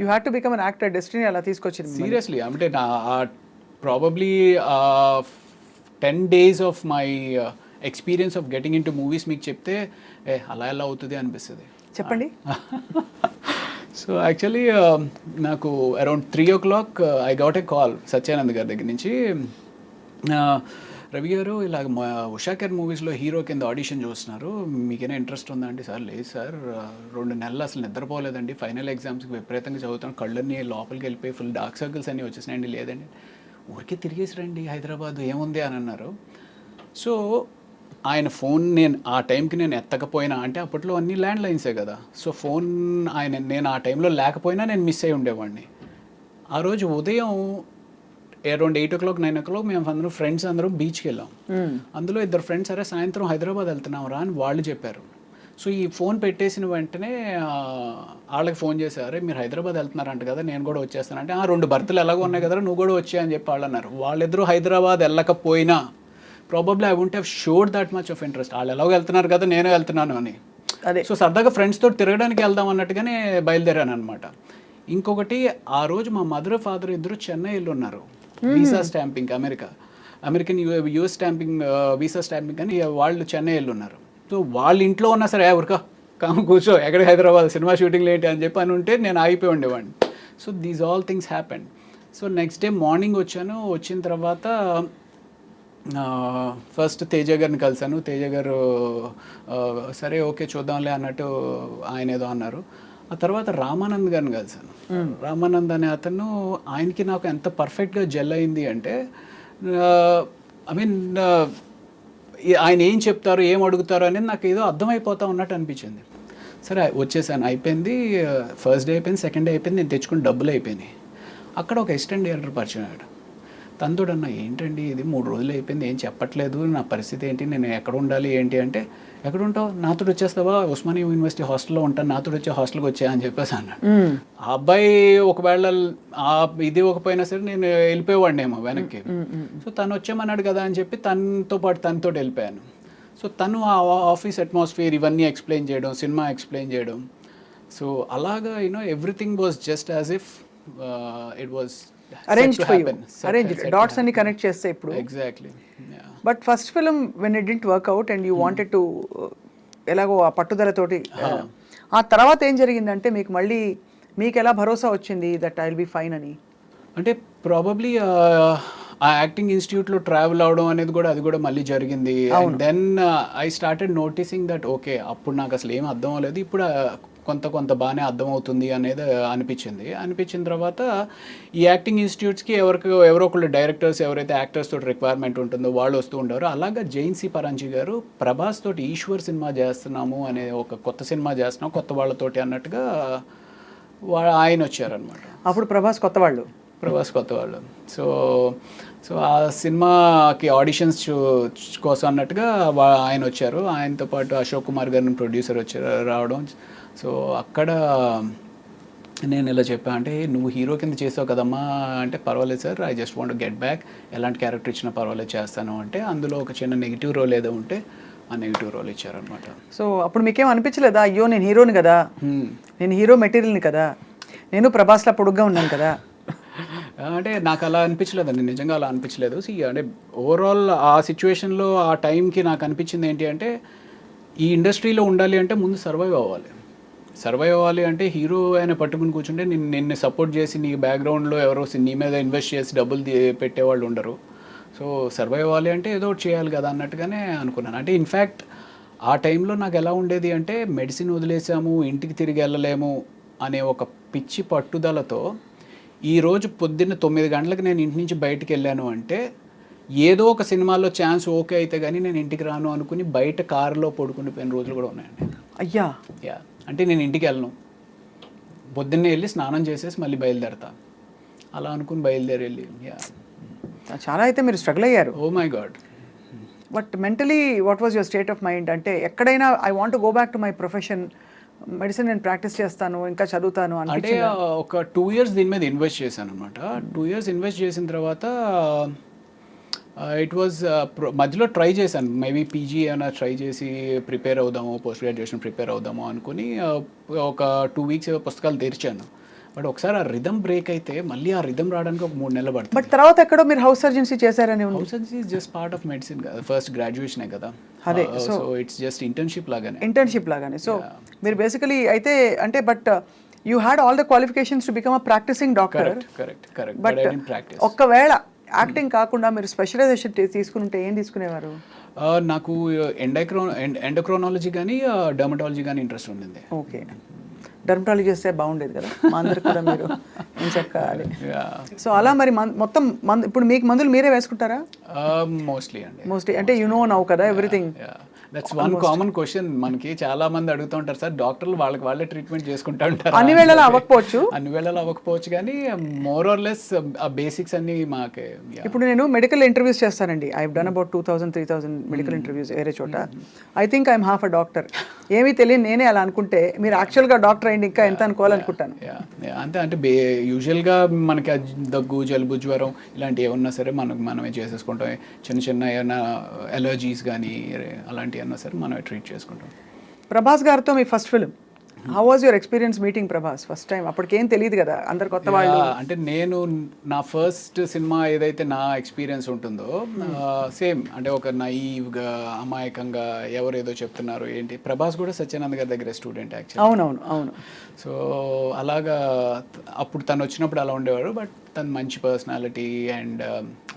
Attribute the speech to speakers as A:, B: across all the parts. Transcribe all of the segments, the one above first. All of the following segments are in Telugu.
A: You had to become an actor, destiny అలా తీసుకొచ్చింది మిమ్మల్ని.
B: సీరియస్లీ అంటే నా probably 10 days of my experience of getting in to movies మీకు చెప్తే అలా ఎలా అవుతుంది అనిపిస్తుంది.
A: చెప్పండి.
B: సో యాక్చువల్లీ నాకు around 3 o'clock I got a call Satyanand గారి దగ్గర నుంచి. రవి గారు ఇలాగ మా ఉషాకర్ మూవీస్లో హీరో కింద ఆడిషన్ చూస్తున్నారు, మీకైనా ఇంట్రెస్ట్ ఉందా అంటే, సార్ లేదు సార్ 2 నెలలు అసలు నిద్రపోలేదండి, ఫైనల్ ఎగ్జామ్స్కి విపరీతంగా చదువుతాను, కళ్ళన్నీ లోపలికి వెళ్ళిపోయి ఫుల్ డార్క్ సర్కిల్స్ అన్నీ వచ్చేసినాయండి. లేదండి ఊరికే తిరిగేసి రండి హైదరాబాద్ ఏముంది అని అన్నారు. సో ఆయన ఫోన్ నేను ఆ టైంకి నేను ఎత్తకపోయినా, అంటే అప్పట్లో అన్ని ల్యాండ్ లైన్సే కదా, సో ఫోన్ నేను ఆ టైంలో లేకపోయినా నేను మిస్ అయి ఉండేవాడిని. ఆ రోజు ఉదయం అరౌండ్ 8 o'clock 9 o'clock మేము అందరం ఫ్రెండ్స్ అందరం బీచ్కి వెళ్ళాం. అందులో 2 ఫ్రెండ్స్ సరే సాయంత్రం హైదరాబాద్ వెళ్తున్నాం రా అని వాళ్ళు చెప్పారు. సో ఈ ఫోన్ పెట్టేసిన వెంటనే వాళ్ళకి ఫోన్ చేశారు, మీరు హైదరాబాద్ వెళ్తున్నారంట కదా, నేను కూడా వచ్చేస్తానంటే 2 బర్త్లు ఎలాగో ఉన్నాయి కదా నువ్వు కూడా వచ్చా అని చెప్పి వాళ్ళు అన్నారు. వాళ్ళిద్దరూ హైదరాబాద్ వెళ్ళకపోయినా probably I won't have showed that much of interest. వాళ్ళు ఎలాగో వెళ్తున్నారు కదా నేను వెళ్తున్నాను అని.
A: అదే
B: సో సరదాగా ఫ్రెండ్స్తో తిరగడానికి వెళ్దాం అన్నట్టుగానే బయలుదేరాను అనమాట. ఇంకొకటి ఆ రోజు మా మదర్ ఫాదర్ ఇద్దరు చెన్నైలో ఉన్నారు, visa stamping American US stamping visa stamping అని వాళ్ళు చెన్నైలో ఉన్నారు. సో వాళ్ళ ఇంట్లో ఉన్నా సరే ఊరికా కామ కూర్చో ఎక్కడ హైదరాబాద్ సినిమా షూటింగ్ ఏంటి అని చెప్పి అని ఉంటే నేను ఆగిపోయి ఉండేవాడిని. So these all things happened. So next day morning వచ్చాను. వచ్చిన తర్వాత ఫస్ట్ తేజ గారిని కలిశాను. తేజ గారు సరే ఓకే చూద్దాంలే అన్నట్టు ఆయన ఏదో అన్నారు. ఆ తర్వాత రామానంద్ గారిని కలిశాను. రామానంద్ అనే అతను, ఆయనకి నాకు ఎంత పర్ఫెక్ట్గా జెల్ అయింది అంటే, ఐ మీన్ ఆయన ఏం చెప్తారు ఏం అడుగుతారు అనేది నాకు ఏదో అర్థమైపోతా ఉన్నట్టు అనిపించింది. సరే వచ్చేసాను, అయిపోయింది. ఫస్ట్ డే అయిపోయింది, సెకండ్ డే అయిపోయింది, నేను తెచ్చుకుని డబ్బులు అయిపోయినాయి. అక్కడ ఒక అసిస్టెంట్ డైరెక్టర్ పరిచయం అయ్యాడు. తనతోడన్నా ఏంటండి ఇది 3 రోజులు అయిపోయింది ఏం చెప్పట్లేదు, నా పరిస్థితి ఏంటి, నేను ఎక్కడ ఉండాలి ఏంటి అంటే, ఎక్కడ ఉంటావు నాతో వచ్చేస్తావా, ఉస్మానియా యూనివర్సిటీ హాస్టల్లో ఉంటాను, నాతో వచ్చే హాస్టల్కి వచ్చా అని చెప్పేసి అన్నాడు. ఆ అబ్బాయి ఒకవేళ ఇది ఒకపోయినా సరే నేను వెళ్ళిపోయేవాడినేమో వెనక్కి. సో తను వచ్చామన్నాడు కదా అని చెప్పి తనతో పాటు తనతో వెళ్ళిపోయాను. సో తను ఆ ఆఫీస్ అట్మాస్ఫియర్ ఇవన్నీ ఎక్స్ప్లెయిన్ చేయడం, సినిమా ఎక్స్ప్లెయిన్ చేయడం. సో అలాగా everything was just as if it was
A: arranged for you, arranged dots అన్ని కనెక్ట్ చేస్తే ఇప్పుడు.
B: Exactly.
A: But first film when it didn't work out and you wanted to ఎలాగో ఆ పట్టుదలతోటి, ఆ తర్వాత ఏం జరిగిందంటే మీకు ఎలా భరోసా వచ్చింది that I will be fine అని?
B: అంటే ప్రాబబ్లీ ఆ యాక్టింగ్ ఇన్స్టిట్యూట్లో ట్రావెల్ అవడం అనేది కూడా అది కూడా మళ్ళీ జరిగింది. And then I started noticing that okay అప్పుడు నాకు అసలు ఏం అర్థం అవ్వలేదు, ఇప్పుడు కొంత బాగానే అర్థమవుతుంది అనేది అనిపించిన తర్వాత ఈ యాక్టింగ్ ఇన్స్టిట్యూట్స్కి ఎవరో ఒకళ్ళు డైరెక్టర్స్ ఎవరైతే యాక్టర్స్ తోటి రిక్వైర్మెంట్ ఉంటుందో వాళ్ళు వస్తూ ఉంటారు. అలాగా జైన్ సి పరాంజీ గారు ప్రభాస్ తోటి ఈశ్వర్ సినిమా చేస్తున్నాము అనే ఒక కొత్త సినిమా చేస్తున్నాం కొత్త వాళ్ళతోటి అన్నట్టుగా ఆయన వచ్చారనమాట.
A: అప్పుడు ప్రభాస్ కొత్త వాళ్ళు.
B: సో ఆ సినిమాకి ఆడిషన్స్ కోసం అన్నట్టుగా ఆయన వచ్చారు. ఆయనతో పాటు అశోక్ కుమార్ గారిని ప్రొడ్యూసర్ రావడం. సో అక్కడ నేను ఇలా చెప్పాను, అంటే నువ్వు హీరో కింద చేసావు కదమ్మా అంటే, పర్వాలేదు sir I just want get back, ఎలాంటి క్యారెక్టర్ ఇచ్చినా పర్వాలేదు చేస్తాను అంటే, అందులో ఒక చిన్న నెగిటివ్ రోల్ ఏదో ఉంటే ఆ నెగిటివ్ రోల్ ఇచ్చారనమాట.
A: సో అప్పుడు మీకేం అనిపించలేదా, అయ్యో నేను హీరోని కదా, నేను హీరో మెటీరియల్ని కదా, నేను ప్రభాస్లా పొడుగ్గా ఉన్నాను కదా?
B: అంటే నాకు అలా అనిపించలేదండి, నిజంగా అలా అనిపించలేదు. అంటే ఓవరాల్ ఆ సిచ్యువేషన్లో ఆ టైంకి నాకు అనిపించింది ఏంటి అంటే, ఈ ఇండస్ట్రీలో ఉండాలి అంటే ముందు సర్వైవ్ అవ్వాలి అంటే హీరో ఆయన పట్టుకుని కూర్చుంటే నిన్ను సపోర్ట్ చేసి నీ బ్యాక్గ్రౌండ్లో ఎవరో నీ మీద ఇన్వెస్ట్ చేసి డబ్బులు పెట్టేవాళ్ళు ఉండరు. సో సర్వైవ్ అవ్వాలి అంటే ఏదో ఒకటి చేయాలి కదా అన్నట్టుగానే అనుకున్నాను. అంటే ఇన్ఫ్యాక్ట్ ఆ టైంలో నాకు ఎలా ఉండేది అంటే, మెడిసిన్ వదిలేసాము ఇంటికి తిరిగి వెళ్ళలేము అనే ఒక పిచ్చి పట్టుదలతో ఈరోజు పొద్దున్న 9 గంటలకు నేను ఇంటి నుంచి బయటికి వెళ్ళాను అంటే, ఏదో ఒక సినిమాలో ఛాన్స్ ఓకే అయితే కానీ నేను ఇంటికి రాను అనుకుని బయట కారులో పడుకునిపోయిన రోజులు కూడా ఉన్నాయండి.
A: అయ్యా
B: యా, అంటే నేను ఇంటికి వెళ్ళను, పొద్దున్నే వెళ్ళి స్నానం చేసేసి మళ్ళీ బయలుదేరతా అలా అనుకుని వెళ్ళి. యా,
A: చాలా అయితే మీరు స్ట్రగుల్ అయ్యారు.
B: Oh my god.
A: But mentally what was your state of mind? అంటే ఎక్కడైనా I want to go back to my profession, medicine నేను ప్రాక్టీస్ చేస్తాను ఇంకా చదువుతాను
B: అంటే ఒక 2 years దీని మీద ఇన్వెస్ట్ చేశాను అనమాట. 2 years ఇన్వెస్ట్ చేసిన తర్వాత ఇట్ వాజ్ మధ్యలో ట్రై చేశాను, మేబీ పీజీ ఏమైనా ట్రై చేసి ప్రిపేర్ అవుదాము, పోస్ట్ గ్రాడ్యుయేషన్ ప్రిపేర్ అవుదాము అనుకుని ఒక 2 weeks పుస్తకాలు తెరిచాను. బట్ ఒకసారి ఆ రిథమ్ బ్రేక్ అయితే మళ్ళీ ఆ రిథమ్ రావడానికి ఒక 3 నెలలు పడుతుంది.
A: బట్ తర్వాత ఎక్కడో మీరు హౌస్ సర్జన్సీ చేశారని ఉంది.
B: House surgery is just part of medicine కదా, ఫస్ట్ గ్రాడ్యుయేషనే కదా.
A: అదే,
B: సో ఇట్స్ జస్ట్ ఇంటర్న్షిప్ లాగానే.
A: ఇంటర్న్షిప్ లాగానే. సో మీరు బేసికలీ అయితే అంటే but you had all the qualifications to become a practising doctor.
B: Correct.
A: But ఒక్కవేళ యాక్టింగ్ కాకుండా మీరు స్పెషలైజేషన్ తీసుకుంటే ఏం తీసుకునేవారు?
B: నాకు ఎండోక్రోనాలజీ కానీ డర్మటాలజీ కానీ ఇంట్రెస్ట్ ఉండింది.
A: ఓకే, డర్మటాలజీ చేస్తే బాగుండేది కదా మా అందరికి కూడా, మీరు ఏం చెప్పాలి. సో అలా మరి మొత్తం ఇప్పుడు మీకు మందులు మీరే వేసుకుంటారా?
B: మోస్ట్లీ
A: అంటే యు నో నౌ కదా everything.
B: That's one common question మనకి చాలా మంది అడుగుతూ ఉంటారు, సార్ డాక్టర్లు వాళ్ళే ట్రీట్మెంట్ చేసుకుంటా ఉంటారు.
A: అన్ని వేళలా
B: అవ్వకపోవచ్చు కానీ మోర్ ఆర్ లెస్ ఆ బేసిక్స్ అన్ని మాకే.
A: ఇప్పుడు నేను మెడికల్ ఇంటర్వ్యూస్ చేస్తానండి. I done about 2000-3000 medical interviews వేరే చోట. I think I'm half a doctor. ఏమీ తెలియదు నేనే అలా అనుకుంటే, మీరు యాక్చువల్గా డాక్టర్ అయింది ఇంకా ఎంత అనుకోవాలనుకుంటాను.
B: అంటే యూజువల్గా మనకి దగ్గు, జలుబు, జ్వరం ఇలాంటివి ఏమన్నా సరే మనమే చేసేసుకుంటాం. చిన్న ఏమైనా ఎలర్జీస్ కానీ అలాంటివి అన్నా సరే మనమే ట్రీట్ చేసుకుంటాం.
A: ప్రభాస్ గారితో మీ first film, how was your experience meeting Prabhas first time? అప్పటికేం తెలియదు కదా, అందరు కొత్త వాళ్ళు.
B: అంటే నేను నా ఫస్ట్ సినిమా ఏదైతే నా ఎక్స్పీరియన్స్ ఉంటుందో సేమ్ అంటే ఒక నైవ్గా అమాయకంగా ఎవరేదో చెప్తున్నారు ఏంటి. ప్రభాస్ కూడా సత్యానంద్ గారి దగ్గర స్టూడెంట్ యాక్చువల్లీ.
A: అవును.
B: సో అలాగా అప్పుడు తను వచ్చినప్పుడు అలా ఉండేవాడు. బట్ తను మంచి పర్సనాలిటీ అండ్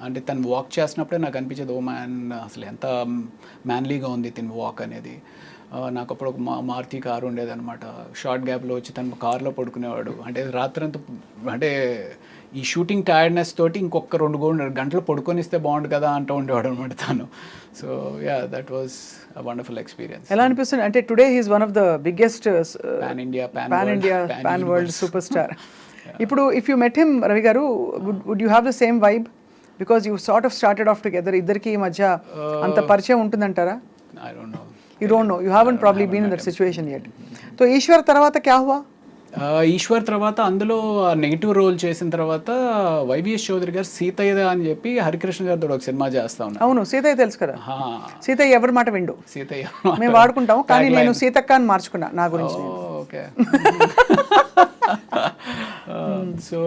B: అంటే తను వాక్ చేస్తున్నప్పుడే నాకు అనిపించేది, ఓ మ్యాన్ అసలు ఎంత మ్యాన్లీగా ఉంది తిని వాక్ అనేది. నాకు అప్పుడు ఒక మారుతి కారు ఉండేదన్నమాట. షార్ట్ గ్యాప్లో వచ్చి తను కార్లో పడుకునేవాడు. అంటే రాత్రంతా అంటే ఈ షూటింగ్ టైర్డ్నెస్ తోటి ఇంకొక 2 గంటలు పడుకొనిస్తే బాగుండు కదా అంటూ ఉండేవాడు అనమాట తను. So that was a wonderful experience.
A: ఎలా అనిపిస్తుంది అంటే today he's one of the biggest pan world super star. ఇప్పుడు if you met him Ravi garu, would you have the same vibe? Because you sort of started off together. ఇద్దరికి మధ్య అంత పరిచయం ఉంటుందంటారా?
B: I don't know.
A: You don't know. You haven't probably been in that situation yet. So Eshwar తర్వాత క్యా హువా?
B: ఈశ్వర్ తర్వాత అందులో నెగిటివ్ రోల్ చేసిన తర్వాత వైవిఎస్ చౌదరి గారు సీతయ్య అని చెప్పి హరికృష్ణ గారితో ఒక సినిమా చేస్తా ఉన్నారు.
A: అవును, సీతయ్య తెలుసు కదా. సీతయ్య ఎవరి మాట విండు,
B: సీతయ్య
A: మేము వాడుకుంటాం. కానీ నేను సీతక్క అని మార్చుకున్నా నా గురించి.
B: ఓకే. సో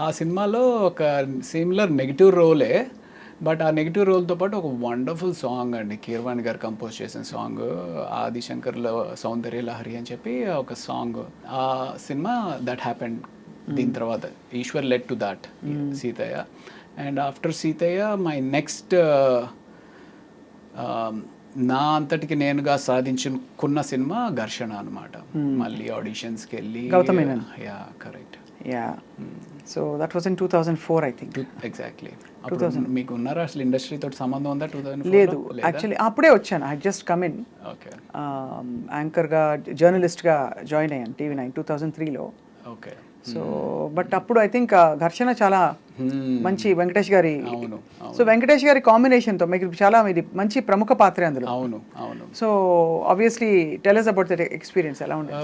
B: ఆ సినిమాలో ఒక సిమిలర్ నెగిటివ్ రోలే. బట్ ఆ నెగిటివ్ రోల్తో పాటు ఒక వండర్ఫుల్ సాంగ్ అండి, కీరవాణి గారు కంపోజ్ చేసిన సాంగ్, ఆదిశంకర్లో సౌందర్య లహరి అని చెప్పి ఒక సాంగ్. ఆ సినిమా దట్ హ్యాపెండ్. దీని తర్వాత Eeswar led to that Seethayya. And after Seethayya my next నా అంతటికి నేనుగా సాధించుకున్న సినిమా ఘర్షణ అనమాట. మళ్ళీ ఆడిషన్స్కి వెళ్ళి. Yeah correct.
A: So that was in 2004 I think.
B: Exactly. మీకు ఉన్నారా అసలు ఇండస్ట్రీ తోటి సంబంధం ఉందా? 2004
A: లేదు యాక్చువల్లీ, అప్పుడే వచ్చాను. I just come in.
B: Okay.
A: యాంకర్గా జర్నలిస్ట్గా జాయిన్ అయ్యాను TV9 2003లో.
B: ఓకే.
A: సో బట్ అప్పుడు ఐ థింక్ ఘర్షణ చాలా మంచి వెంకటేష్ గారి. సో వెంకటేష్ గారి కాంబినేషన్తో మీకు చాలా ఇది మంచి ప్రముఖ పాత్ర అందులో.
B: అవును.
A: So obviously tell us about that experience ఎలా ఉండేది?